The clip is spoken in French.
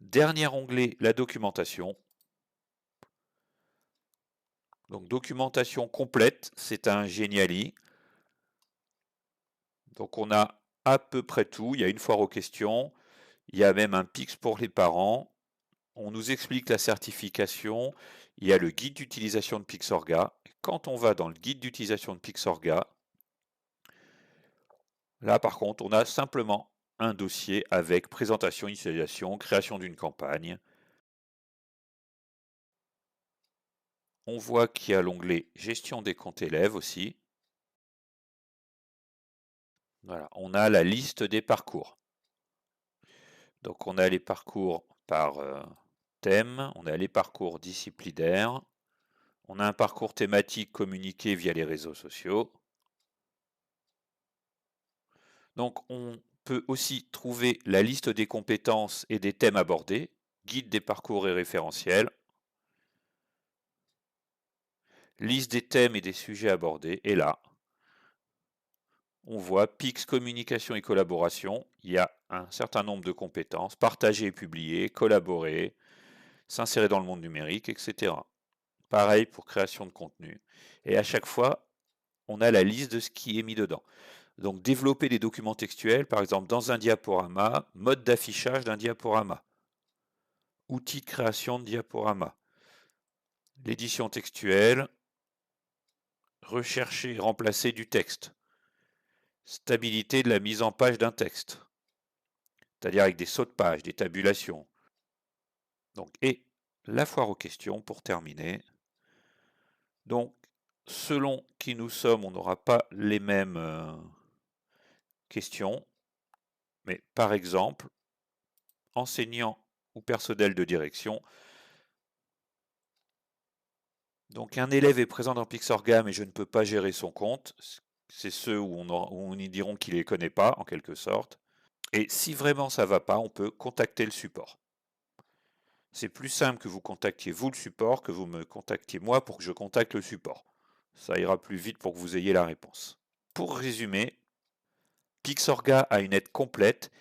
Dernier onglet, la documentation. Donc documentation complète, c'est un Geniali. Donc on a à peu près tout. Il y a une foire aux questions. Il y a même un Pix pour les parents. On nous explique la certification. Il y a le guide d'utilisation de Pixorga. Quand on va dans le guide d'utilisation de Pixorga, là par contre, on a simplement un dossier avec présentation, utilisation, création d'une campagne. On voit qu'il y a l'onglet gestion des comptes élèves aussi. Voilà, on a la liste des parcours. Donc on a les parcours par thème, on a les parcours disciplinaires, on a un parcours thématique communiqué via les réseaux sociaux. Donc on peut aussi trouver la liste des compétences et des thèmes abordés, guide des parcours et référentiels, liste des thèmes et des sujets abordés, et là, on voit Pix communication et collaboration, il y a un certain nombre de compétences, partager et publier, collaborer, s'insérer dans le monde numérique, etc. Pareil pour création de contenu. Et à chaque fois, on a la liste de ce qui est mis dedans. Donc développer des documents textuels, par exemple dans un diaporama, mode d'affichage d'un diaporama, outils de création de diaporama, l'édition textuelle, rechercher et remplacer du texte, stabilité de la mise en page d'un texte, c'est-à-dire avec des sauts de page, des tabulations. Donc, et la foire aux questions pour terminer. Donc, selon qui nous sommes, on n'aura pas les mêmes questions. Mais par exemple, enseignant ou personnel de direction. Donc un élève est présent dans Pixorga, mais je ne peux pas gérer son compte. C'est ceux où on y diront qu'il ne les connaît pas, en quelque sorte. Et si vraiment ça ne va pas, on peut contacter le support. C'est plus simple que vous contactiez vous le support que vous me contactiez moi pour que je contacte le support. Ça ira plus vite pour que vous ayez la réponse. Pour résumer, Pixorga a une aide complète